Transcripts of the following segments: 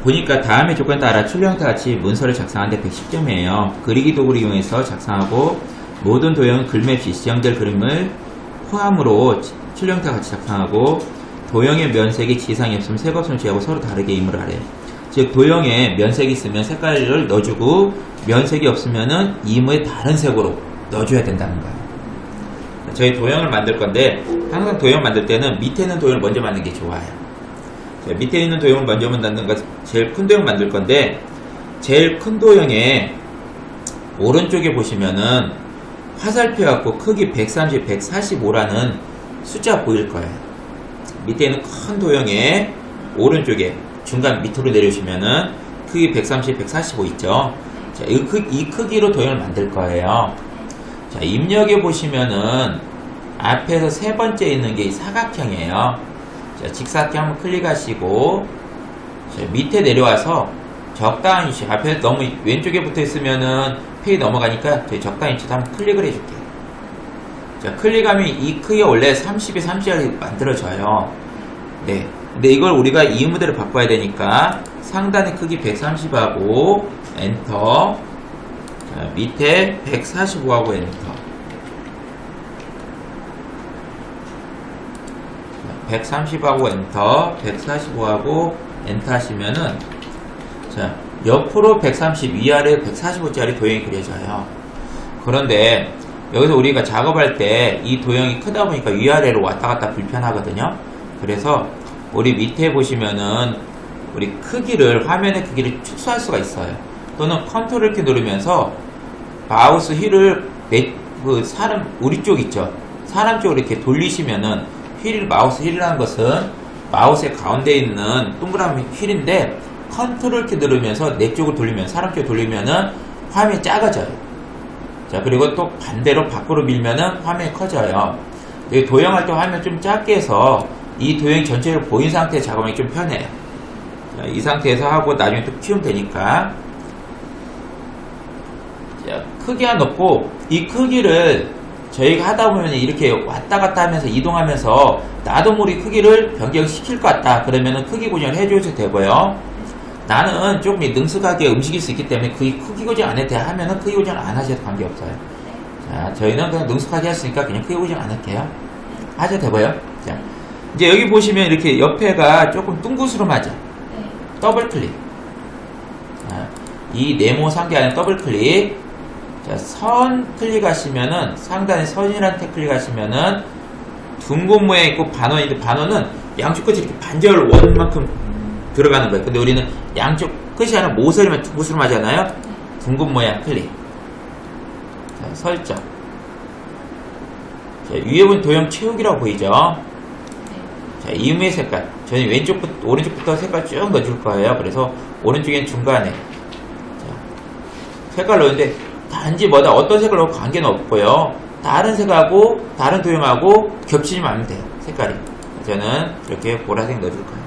보니까 다음의 조건에 따라 출력형과 같이 문서를 작성하는데 110점이에요. 그리기 도구를 이용해서 작성하고 모든 도형은 글맵 시 지정될 그림을 포함으로 출력형과 같이 작성하고 도형의 면색이 지상이 없으면 색 없음을 제하고 서로 다르게 임을 하래. 즉 도형에 면색이 있으면 색깔을 넣어주고 면색이 없으면은 임의 다른 색으로 넣어줘야 된다는 거예요. 저희 도형을 만들 건데 항상 도형 만들 때는 밑에 있는 도형을 먼저 만드는 게 좋아요. 밑에 있는 도형을 먼저 만드는 거 제일 큰 도형 만들 건데 제일 큰 도형에 오른쪽에 보시면은 화살표 갖고 크기 130, 145라는 숫자 보일 거예요. 밑에 있는 큰 도형에 오른쪽에 중간 밑으로 내려오시면은 크기 130, 145 있죠. 자, 이 크기로 도형을 만들 거예요. 자, 입력에 보시면은 앞에서 세 번째 있는 게 이 사각형이에요. 자, 직사각형 한번 클릭하시고 자, 밑에 내려와서 적당한 위치 앞에 너무 왼쪽에 붙어 있으면은 페이지 넘어가니까 저희 적당한 위치도 한번 클릭을 해줄게요. 자, 클릭하면 이 크기가 원래 32, 30이 만들어져요. 네. 근데 이걸 우리가 이 모델을 바꿔야 되니까 상단의 크기 130하고 엔터. 자, 밑에 145하고 엔터. 130하고 엔터, 145하고 엔터 하시면은 자, 옆으로 130, 위아래 145짜리 도형이 그려져요. 그런데 여기서 우리가 작업할 때 이 도형이 크다 보니까 위아래로 왔다 갔다 불편하거든요. 그래서 우리 밑에 보시면은 우리 크기를, 화면의 크기를 축소할 수가 있어요. 또는 컨트롤 키 누르면서 마우스 휠을 우리 쪽 있죠. 사람 쪽으로 이렇게 돌리시면은 마우스 휠이라는 것은 마우스의 가운데 있는 동그라미 휠인데 컨트롤 키 누르면서 내 쪽을 돌리면, 사람 쪽을 돌리면은 화면이 작아져요. 자, 그리고 또 반대로 밖으로 밀면은 화면이 커져요. 도형할 때 화면 좀 작게 해서 이 도형 전체를 보인 상태에 작업하기 좀 편해요. 자, 이 상태에서 하고 나중에 또 키우면 되니까. 자, 크기 하나 넣고 이 크기를 저희가 하다 보면 이렇게 왔다 갔다 하면서 이동하면서 나도 모르게 크기를 변경시킬 것 같다. 그러면은 크기 고정을 해줘도 되고요. 나는 조금 능숙하게 움직일 수 있기 때문에 크기 고정 안 해도 돼 하면은 크기 고정 안 하셔도 관계없어요. 자, 저희는 그냥 능숙하게 했으니까 그냥 크기 고정 안 할게요. 하셔도 되고요. 자, 이제 여기 보시면 이렇게 옆에가 조금 둥그스름하죠. 더블 클릭. 자, 이 네모 상계 안에 더블 클릭. 자, 선 클릭하시면은 상단에 선이라는 탭 클릭하시면은 둥근 모양 있고 반원인데 반원은 양쪽 끝이 이렇게 반절 원만큼 들어가는 거예요. 근데 우리는 양쪽 끝이 아니라 모서리만 둥그스름 하잖아요. 둥근 모양 클릭. 자, 설정. 자, 위에 보면 도형 채우기라고 보이죠? 자, 이음의 색깔. 저는 오른쪽부터 색깔 쭉 넣어줄 거예요. 그래서 오른쪽엔 중간에. 자, 색깔 넣는데 단지 뭐다 어떤 색을 넣고 관계는 없고요. 다른 색하고 다른 도형하고 겹치지만 않으면 돼요. 색깔이. 저는 이렇게 보라색 넣어줄 거예요.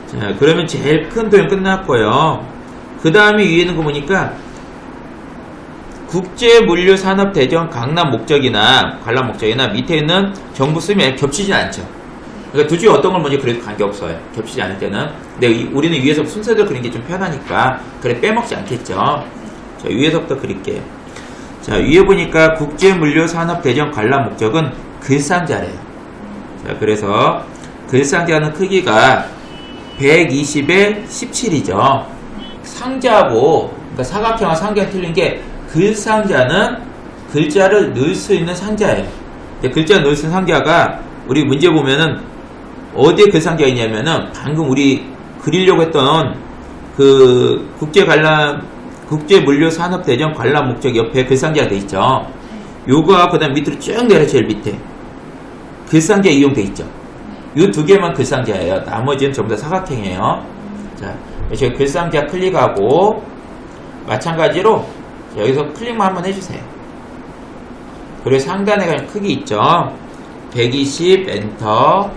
자, 그러면 제일 큰 도형 끝났고요. 그 다음에 위에 있는 거 보니까 국제물류산업대전 강남 목적이나 관람 목적이나 밑에 있는 정부 쓰면 겹치지 않죠. 그러니까 둘 중에 어떤 걸 먼저 그래도 관계없어요. 겹치지 않을 때는. 근데 우리는 위에서 순서대로 그리는 게 좀 편하니까 그래 빼먹지 않겠죠. 자, 위에서부터 그릴게요. 자, 위에 보니까 국제물류산업대전 관람 목적은 글상자래요. 자, 그래서 글상자는 크기가 120에 17이죠. 상자하고 그러니까 사각형과 상자가 틀린 게 글상자는 글자를 넣을 수 있는 상자예요. 글자를 넣을 수 있는 상자가 우리 문제 보면은 어디에 글상자가 있냐면은 방금 우리 그리려고 했던 그 국제물류산업대전 관람 목적 옆에 글상자가 돼 있죠. 요거와 그 다음 밑으로 쭉 내려 제일 밑에 글상자 이용돼 있죠. 요 두 개만 글상자예요. 나머지는 전부 다 사각형이에요. 자, 여기 글상자 클릭하고 마찬가지로 여기서 클릭만 한번 해주세요. 그리고 상단에 가면 크기 있죠. 120 엔터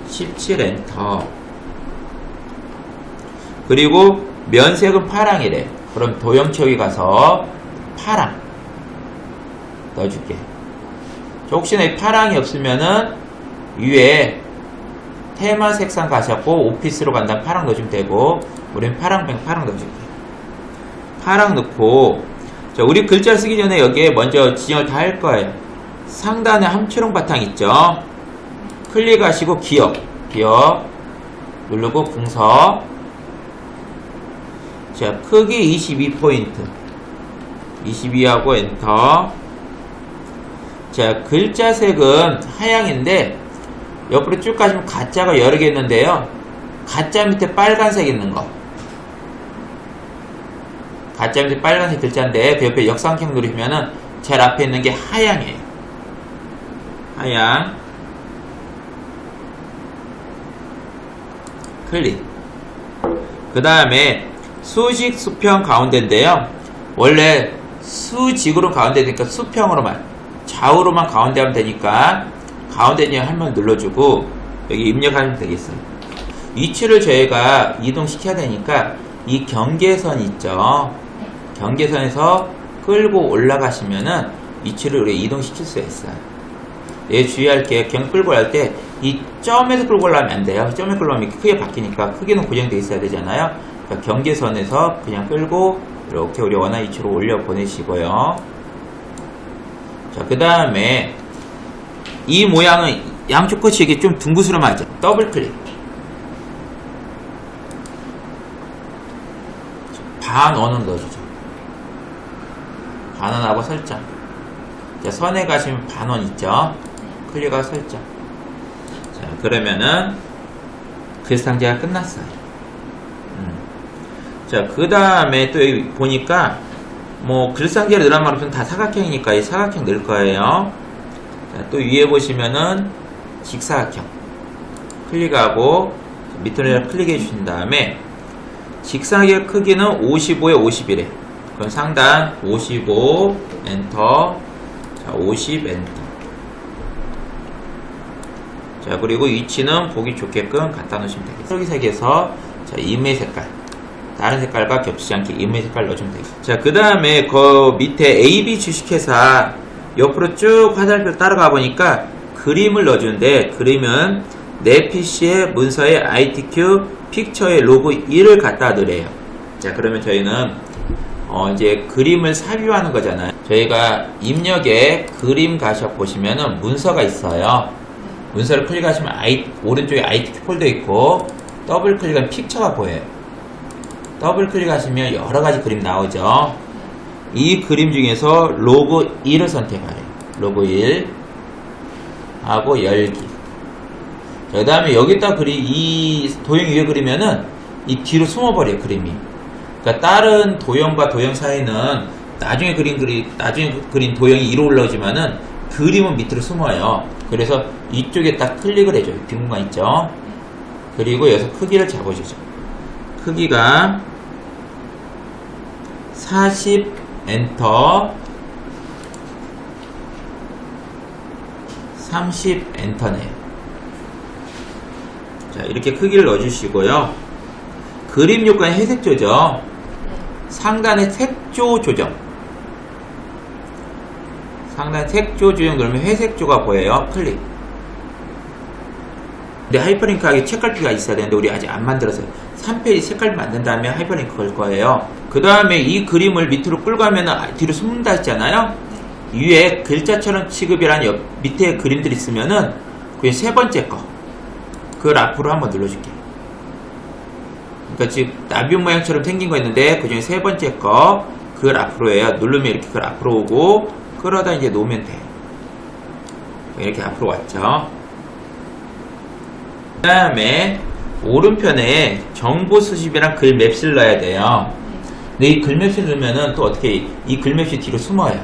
17 엔터. 그리고 면색은 파랑이래. 그럼 도형 채우기 가서 파랑 넣어줄게. 혹시나 이 파랑이 없으면은 위에 테마 색상 가셨고 오피스로 간다면 파랑 넣어주면 되고 우리는 파랑 넣어줄게요. 파랑 넣고 자, 우리 글자 쓰기 전에 여기에 먼저 지정을 다 할 거예요. 상단에 함초롱 바탕 있죠. 클릭하시고 기억 누르고 궁서. 자, 크기 22포인트 22하고 엔터. 자, 글자 색은 하향인데 옆으로 쭉 가시면 가짜가 여러 개 있는데요. 가짜 밑에 빨간색 있는 거. 가짜 밑에 빨간색 글자인데 그 옆에 역삼각 누르시면은 제일 앞에 있는 게 하향이에요. 하향. 클릭. 그 다음에 수직 수평 가운데인데요. 원래 수직으로 가운데 되니까 수평으로만 좌우로만 가운데 하면 되니까 가운데 그냥 한번 눌러주고 여기 입력하면 되겠어요. 위치를 저희가 이동시켜야 되니까 이 경계선 있죠. 경계선에서 끌고 올라가시면은 위치를 우리가 이동시킬 수 있어요. 예, 주의할 게 경 끌고 갈 때 이 점에서 끌고 올라가면 안 돼요. 점에 끌고 오면 크게 바뀌니까 크기는 고정되어 있어야 되잖아요. 그러니까 경계선에서 그냥 끌고 이렇게 우리 원하는 위치로 올려 보내시고요. 자, 그 다음에 이 모양은 양쪽 끝이 이게 좀 둥그스름하죠. 더블 클릭. 반원은 넣어주죠. 반원하고 설정. 자, 선에 가시면 반원 있죠. 클릭하고 설정. 자, 그러면은 글상자가 끝났어요. 자, 그 다음에 또 여기 보니까 뭐 글상자를 넣으란 말은 다 사각형이니까 이 사각형 넣을 거예요. 자, 또 위에 보시면은 직사각형 클릭하고 밑으로 클릭해 주신 다음에 직사각형 크기는 55에 51에 그럼 상단 55 엔터. 자, 50 엔터. 자, 그리고 위치는 보기 좋게끔 갖다 놓으시면 되겠습니다. 여기색에서 자, 임의 색깔 다른 색깔과 겹치지 않게 임의 색깔 넣어주면 되겠습니다. 자, 그 다음에 그 밑에 AB 주식회사 옆으로 쭉 화살표 따라가 보니까 그림을 넣어주는데 그림은 내 PC의 문서에 ITQ 픽처의 로고 1을 갖다 넣으래요. 자, 그러면 저희는 이제 그림을 삽입하는 거잖아요. 저희가 입력에 그림 가셔 보시면은 문서가 있어요. 문서를 클릭하시면 오른쪽에 ITQ 폴더 있고 더블 클릭하면 픽처가 보여요. 더블 클릭하시면 여러 가지 그림 나오죠. 이 그림 중에서 로고 1을 선택하래요. 로고 1 하고 열기. 그 다음에 여기다 이 도형 위에 그리면은 이 뒤로 숨어버려요, 그림이. 그러니까 다른 도형과 도형 사이는 나중에 그린 도형이 위로 올라오지만은 그림은 밑으로 숨어요. 그래서 이쪽에 딱 클릭을 해줘요. 빈 공간 있죠. 그리고 여기서 크기를 잡아주죠. 크기가 40 엔터 30 엔터네요. 자, 이렇게 크기를 넣어주시고요. 그림 요건 회색조죠. 상단에 색조 조정. 상단에 색조 조정 누르면 회색조가 보여요. 클릭. 근데 하이퍼링크하기 책갈피가 있어야 되는데 우리 아직 안 만들었어요. 3페이지 색깔 만든 다음에 하이퍼링크 걸 거예요. 그 다음에 이 그림을 밑으로 끌고 가면 뒤로 숨는다 했잖아요. 위에 글자처럼 취급이란 밑에 그림들 있으면은 그게 세 번째 거 그걸 앞으로 한번 눌러줄게요. 그러니까 지금 나비 모양처럼 생긴 거 있는데 그 중에 세 번째 거 그걸 앞으로 해요. 누르면 이렇게 그걸 앞으로 오고 끌어다 이제 놓으면 돼요. 이렇게 앞으로 왔죠. 그 다음에 오른편에 정보 수집이랑 글 맵실 넣어야 돼요. 근데 이 글맵실 넣으면은 또 어떻게 이 글맵실 뒤로 숨어요.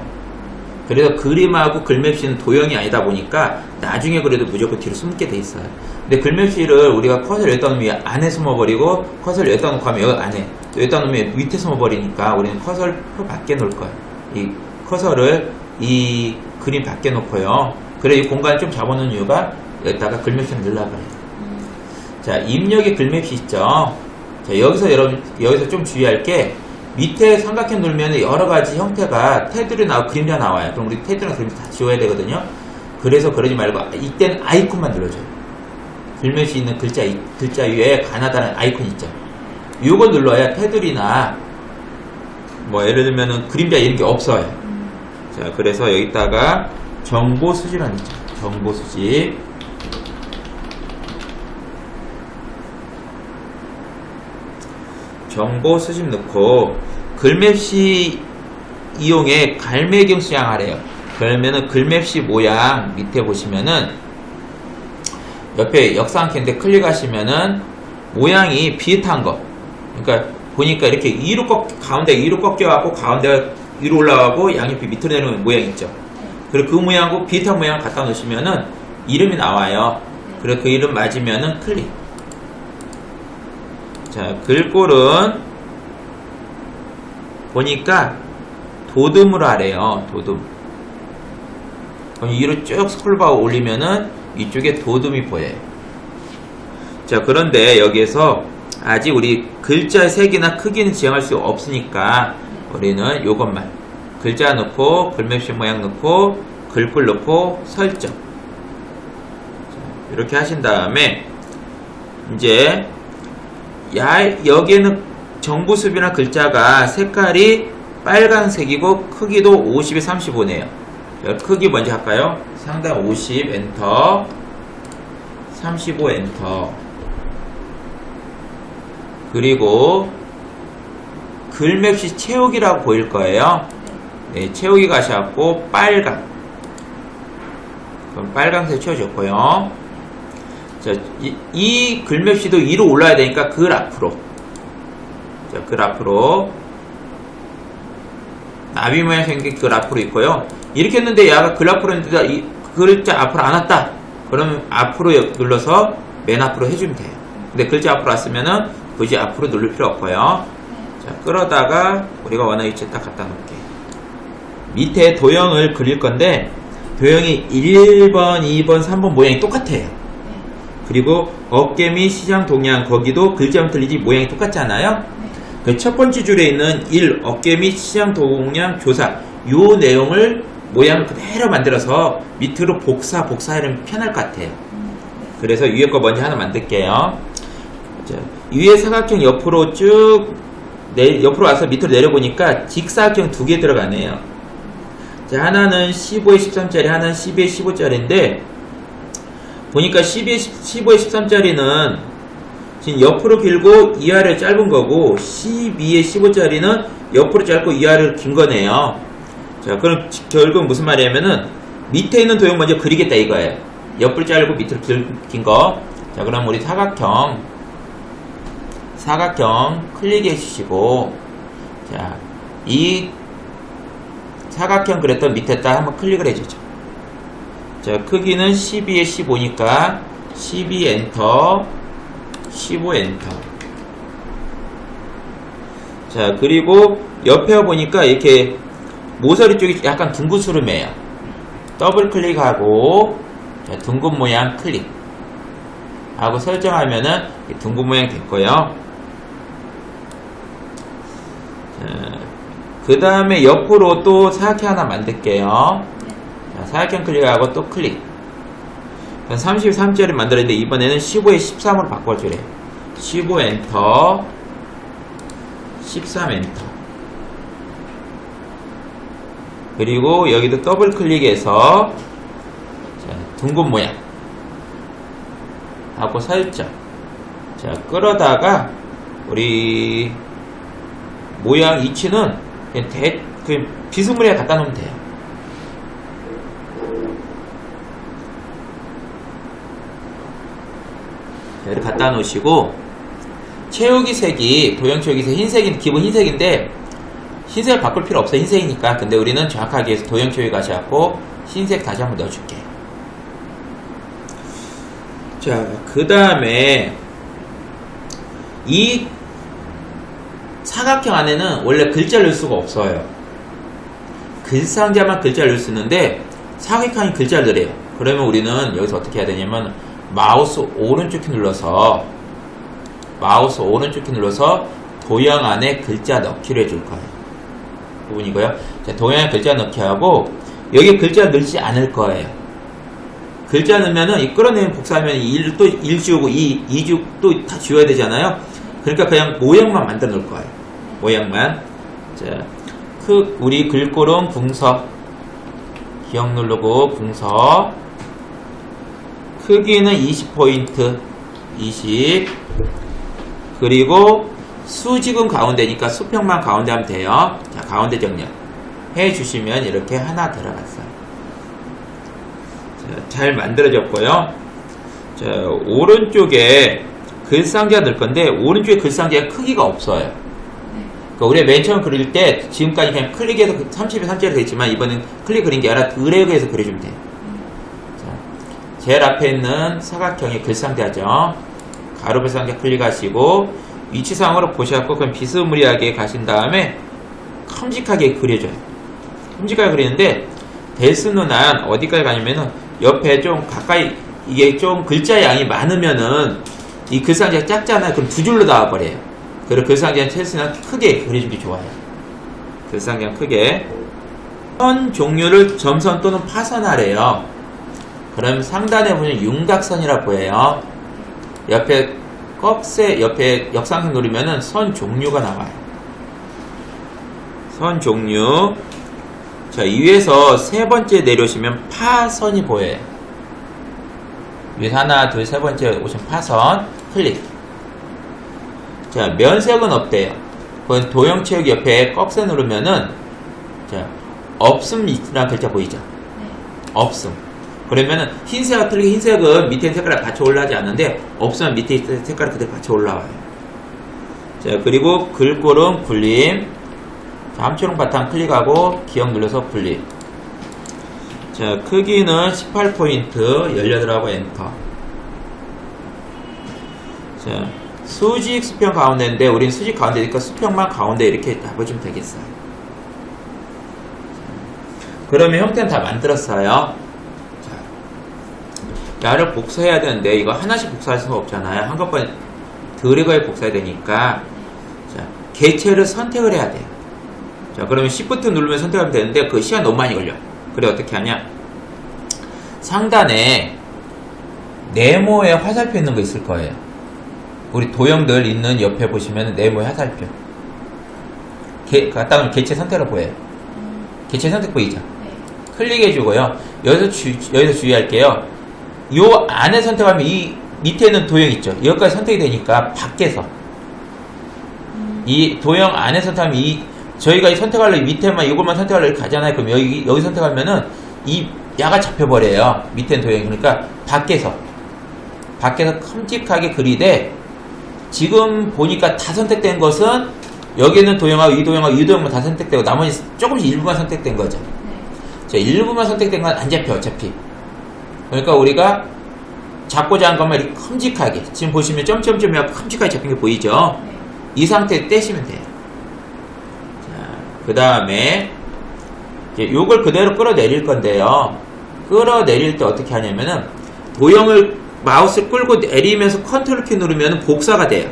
그래서 그림하고 글맵실은 도형이 아니다 보니까 나중에 그래도 무조건 뒤로 숨게 돼 있어요. 근데 글맵실을 우리가 커서를 여기다 놓으면 안에 숨어버리고 커서를 여기다 놓고 하면 여기 안에 여기다 놓으면 밑에 숨어버리니까 우리는 커서를 밖에 놓을 거예요. 이 커서를 이 그림 밖에 놓고요. 그래 이 공간을 좀 잡아놓은 이유가 여기다가 글맵실을 넣으려고요. 자, 입력의 글맵시 있죠. 자, 여기서 좀 주의할 게 밑에 삼각형 누르면 여러 가지 형태가 테두리 나오고 그림자 나와요. 그럼 우리 테두리나 그림자 다 지워야 되거든요. 그래서 그러지 말고 이때는 아이콘만 눌러줘요. 글맵시 있는 글자 위에 가나다라는 아이콘 있죠. 요거 눌러야 테두리나 뭐 예를 들면은 그림자 이런 게 없어요. 자, 그래서 여기다가 정보 수집란 있죠. 정보 수집. 정보 수집 넣고 글맵시 이용해 갈매경 수양하래요. 그러면은 글맵시 모양 밑에 보시면은 옆에 역삼캔데 클릭하시면은 모양이 비슷한 거. 그러니까 보니까 이렇게 위로 가운데 위로 꺾여갖고 가운데가 위로 올라가고 양옆이 밑으로 내려오는 모양 있죠. 그리고 그 모양하고 비슷한 모양 갖다 놓으시면은 이름이 나와요. 그리고 그 이름 맞으면은 클릭. 자, 글꼴은 보니까 도둠으로 하래요. 도둠. 그럼 위로 쭉 스크롤바 올리면은 이쪽에 도둠이 보여요. 자, 그런데 여기에서 아직 우리 글자의 색이나 크기는 지정할 수 없으니까 우리는 요것만 글자 넣고 글맵시 모양 넣고 글꼴 넣고 설정. 자, 이렇게 하신 다음에 이제 여기에는 정보수비나 글자가 색깔이 빨간색이고 크기도 50에 35네요. 크기 먼저 할까요? 상단 50 엔터, 35 엔터. 그리고 글맵시 채우기라고 보일 거예요. 네, 채우기 가셔갖고 빨강. 그럼 빨강색 채워줬고요. 자, 이 글맵시도 위로 올라야 되니까 글 앞으로. 자, 글 앞으로. 나비 모양 생긴 글 앞으로 있고요. 이렇게 했는데 얘가 글 앞으로 했는데 이 글자 앞으로 안 왔다. 그러면 앞으로 눌러서 맨 앞으로 해주면 돼요. 근데 글자 앞으로 왔으면은 굳이 앞으로 누를 필요 없고요. 자, 끌어다가 우리가 원하는 위치에 딱 갖다 놓을게요. 밑에 도형을 그릴 건데 도형이 1번, 2번, 3번 모양이 똑같아요. 그리고 어깨 및 시장 동향 거기도 글자만 틀리지 모양이 똑같잖아요. 그 첫 번째 줄에 있는 1 어깨 및 시장 동향 조사 요 내용을 모양을 그대로 만들어서 밑으로 복사하면 편할 것 같아요. 그래서 위에 거 먼저 하나 만들게요. 자, 위에 사각형 옆으로 쭉 옆으로 와서 밑으로 내려보니까 직사각형 두 개 들어가네요. 자, 하나는 15에 13짜리, 하나는 12에 15짜리인데 보니까 12에 15에 13짜리는 지금 옆으로 길고 위아래 짧은 거고 12에 15짜리는 옆으로 짧고 위아래로 긴 거네요. 자, 그럼 결국 무슨 말이냐면은 밑에 있는 도형 먼저 그리겠다 이거예요. 옆으로 짧고 밑으로 긴 거. 자, 그럼 우리 사각형 클릭해 주시고 자, 이 사각형 그랬던 밑에 딱 한번 클릭을 해주죠. 자, 크기는 12에 15니까 12 엔터, 15 엔터. 자, 그리고 옆에 보니까 이렇게 모서리 쪽이 약간 둥그스름해요. 더블 클릭하고 자, 둥근 모양 클릭 하고 설정하면은 둥근 모양 됐고요. 그 다음에 옆으로 또 사각형 하나 만들게요. 자, 사각형 클릭하고 또 클릭. 33짜리 만들었는데 이번에는 15에 13으로 바꿔주래요. 15 엔터, 13 엔터. 그리고 여기도 더블 클릭해서 자, 둥근 모양 하고 설정. 자, 끌어다가 우리 모양 위치는 그냥 비스무리하게 갖다 놓으면 돼요. 이렇게 갖다 놓으시고 채우기 색이 도형 채우기 색 흰색인 기본 흰색인데 흰색을 바꿀 필요 없어요. 흰색이니까. 근데 우리는 정확하게 해서 도형 채우기 가셔갖고 흰색 다시 한번 넣어줄게요. 자, 그 다음에 이 사각형 안에는 원래 글자를 넣을 수가 없어요. 글상자만 글자를 넣을 수 있는데 사각형이 글자를 넣으래요. 그러면 우리는 여기서 어떻게 해야 되냐면 마우스 오른쪽 키 눌러서 도형 안에 글자 넣기를 해줄 거예요. 부분이고요. 자, 도형에 글자 넣기 하고 여기 글자 넣지 않을 거예요. 글자 넣으면은 이 끌어내면 복사하면 1 또 1 지우고 2 또 다 지워야 되잖아요. 그러니까 그냥 모양만 만들어 놓을 거예요. 모양만. 자, 우리 글꼴은 붕서. 기억 누르고 붕서. 크기는 20포인트. 20. 그리고 수직은 가운데니까 수평만 가운데 하면 돼요. 자, 가운데 정렬 해주시면 이렇게 하나 들어갔어요. 자, 잘 만들어졌고요. 자, 오른쪽에 글상자 넣을 건데, 오른쪽에 글상자가 크기가 없어요. 그러니까 우리가 맨 처음 그릴 때, 지금까지 그냥 클릭해서 30에 3짜리 되어 있지만, 이번엔 클릭 그린 게 아니라 드래그해서 그려주면 돼요. 자, 제일 앞에 있는 사각형의 글상자죠. 가로 글상자 클릭하시고, 위치상으로 보셔갖고, 그럼 비스무리하게 가신 다음에, 큼직하게 그려줘요. 큼직하게 그리는데, 대스누난 어디까지 가냐면은, 옆에 좀 가까이, 이게 좀 글자 양이 많으면은, 이 글상자가 작잖아요. 그럼 두 줄로 나와버려요. 그리고 글상자는 최소한 크게 그려주기 좋아요. 글상자는 크게. 선 종류를 점선 또는 파선하래요. 그럼 상단에 보면 윤곽선이라고 보여요. 옆에 옆에 역상선 누르면은 선 종류가 나와요. 선 종류. 자, 이 위에서 세 번째 내려오시면 파선이 보여요. 위에서 하나, 둘, 세 번째 오시면 파선. 클릭. 자, 면색은 어때요? 그건 도형체육 옆에 꺽쇠 누르면은, 자, 없음이라는 글자 보이죠? 네. 없음. 그러면은 흰색과 틀리게 흰색은 밑에 있는 색깔에 받쳐 올라가지 않는데, 없으면 밑에 있는 색깔이 그대로 받쳐 올라와요. 자, 그리고 글꼴은 굴림. 자, 함초록 바탕 클릭하고 기억 눌러서 굴림. 자, 크기는 18포인트, 18하고 엔터. 자, 수직 수평 가운데인데 우리는 수직 가운데니까 수평만 가운데 이렇게 잡아주면 되겠어요. 그러면 형태는 다 만들었어요. 자, 야를 복사해야 되는데 이거 하나씩 복사할 수가 없잖아요. 한꺼번에 드래그해 복사해야 되니까, 자, 개체를 선택을 해야 돼요. 자, 그러면 Shift 누르면 선택하면 되는데 그 시간 너무 많이 걸려. 그래, 어떻게 하냐? 상단에 네모에 화살표 있는 거 있을 거예요. 우리 도형들 있는 옆에 보시면 네모의 화살표. 갖다 놓으면 개체 선택을 보여요. 개체 선택 보이죠? 네. 클릭해주고요. 여기서 주의할게요. 요 안에 선택하면 이 밑에 있는 도형 있죠? 여기까지 선택이 되니까 밖에서. 이 도형 안에 선택하면 저희가 이 선택하려면 밑에만 이것만 선택하려고 가잖아요. 그럼 여기 선택하면은 이 야가 잡혀버려요. 밑에 있는 도형이. 그러니까 밖에서 큼직하게 그리되, 지금 보니까 다 선택된 것은 여기는 도형하고 이 도형하고 이 도형만 다 선택되고 나머지 조금씩 일부만 선택된 거죠. 네. 자, 일부만 선택된 건 안 잡혀 어차피. 그러니까 우리가 잡고자 한 것만 이렇게 큼직하게, 지금 보시면 점점점이 큼직하게 잡힌 게 보이죠? 네. 이 상태에 떼시면 돼요. 자, 그 다음에 요걸 그대로 끌어내릴 건데요. 끌어내릴 때 어떻게 하냐면은 도형을 마우스 끌고 내리면서 컨트롤 키 누르면 복사가 돼요.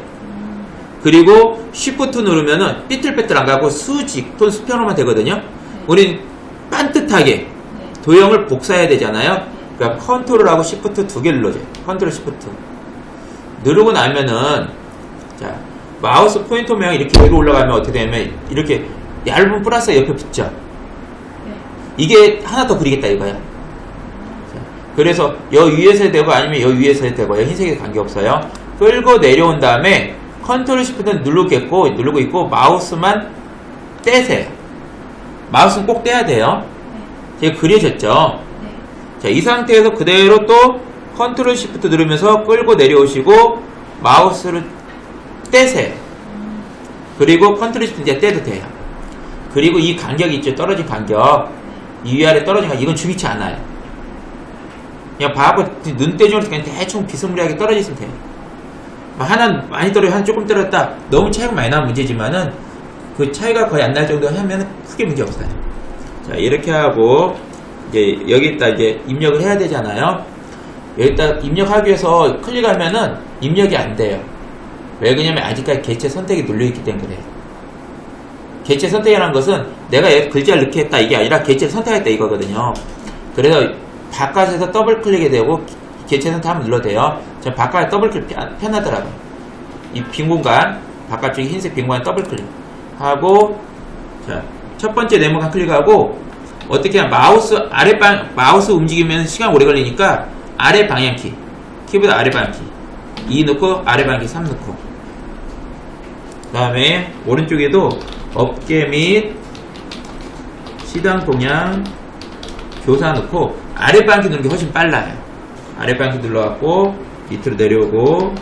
그리고 쉬프트 누르면은 삐뚤빼뚤 안 가고 수직 또는 수평으로만 되거든요. 네. 우린 반듯하게 도형을 복사해야 되잖아요. 그러니까 컨트롤하고 쉬프트 두 개를 눌러줘요. 컨트롤 쉬프트 누르고 나면은, 자, 마우스 포인터 모양이 이렇게 위로 올라가면 어떻게 되냐면 이렇게 얇은 플러스 옆에 붙죠. 네. 이게 하나 더 그리겠다 이거야. 그래서 여 위에서 해도 되고 아니면 여 위에서 해도 되고, 흰색에 관계없어요. 끌고 내려온 다음에 컨트롤 시프트는 누르고 있고 마우스만 떼세요. 마우스는 꼭 떼야 돼요. 제가 그려졌죠? 자, 이 상태에서 그대로 또 컨트롤 시프트 누르면서 끌고 내려오시고 마우스를 떼세요. 그리고 컨트롤 시프트 이제 떼도 돼요. 그리고 이 간격이 있죠? 떨어진 간격. 이 위아래 떨어진 간격. 이건 중요치 않아요. 그냥 봐갖고 눈대중으로 그냥 대충 비스무리하게 떨어져 있으면 돼요. 하나는 많이 떨어지고 하나 조금 떨어졌다. 너무 차이가 많이 나면 문제지만은 그 차이가 거의 안 날 정도 하면 크게 문제 없어요. 자, 이렇게 하고 이제 여기다 이제 입력을 해야 되잖아요. 여기다 입력하기 위해서 클릭하면은 입력이 안 돼요. 왜 그러냐면 아직까지 개체 선택이 눌려있기 때문에 그래요. 개체 선택이라는 것은 내가 여기 글자를 넣게 했다 이게 아니라 개체를 선택했다 이거거든요. 그래서 바깥에서 더블 클릭이 되고 개체는 다 눌러도 돼요. 저 바깥에 더블 클릭 편하더라고요. 이 빈 공간, 바깥쪽에 흰색 빈 공간 더블 클릭 하고, 자, 첫 번째 네모칸 클릭하고, 어떻게 하면 마우스 움직이면 시간 오래 걸리니까 아래 방향키, 키보드 아래 방향키 2 넣고 아래 방향키 3 넣고, 그 다음에 오른쪽에도 업계 및 시장 동향 교사 넣고 아래 방향키 누르는 게 훨씬 빨라요. 아래 방향키 눌러갖고 밑으로 내려오고,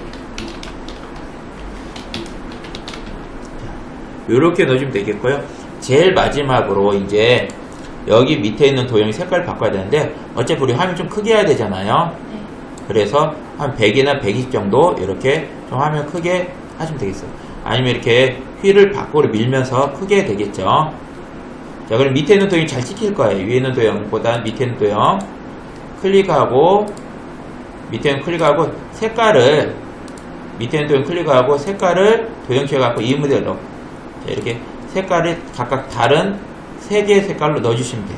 요렇게 넣어주면 되겠고요. 제일 마지막으로 이제 여기 밑에 있는 도형 색깔을 바꿔야 되는데, 어차피 우리 화면 좀 크게 해야 되잖아요. 네. 그래서 한 100이나 120 정도 이렇게 좀 화면 크게 하시면 되겠어요. 아니면 이렇게 휠을 밖으로 밀면서 크게 되겠죠. 자, 그럼 밑에 있는 도형이 잘 찍힐 거예요. 위에 있는 도형보다 밑에 있는 도형 클릭하고, 밑에 있는 클릭하고 색깔을, 밑에 있는 도형 클릭하고 색깔을 도형키에 갖고 이 모델로, 자, 이렇게 색깔을 각각 다른 3개의 색깔로 넣어주시면 돼요.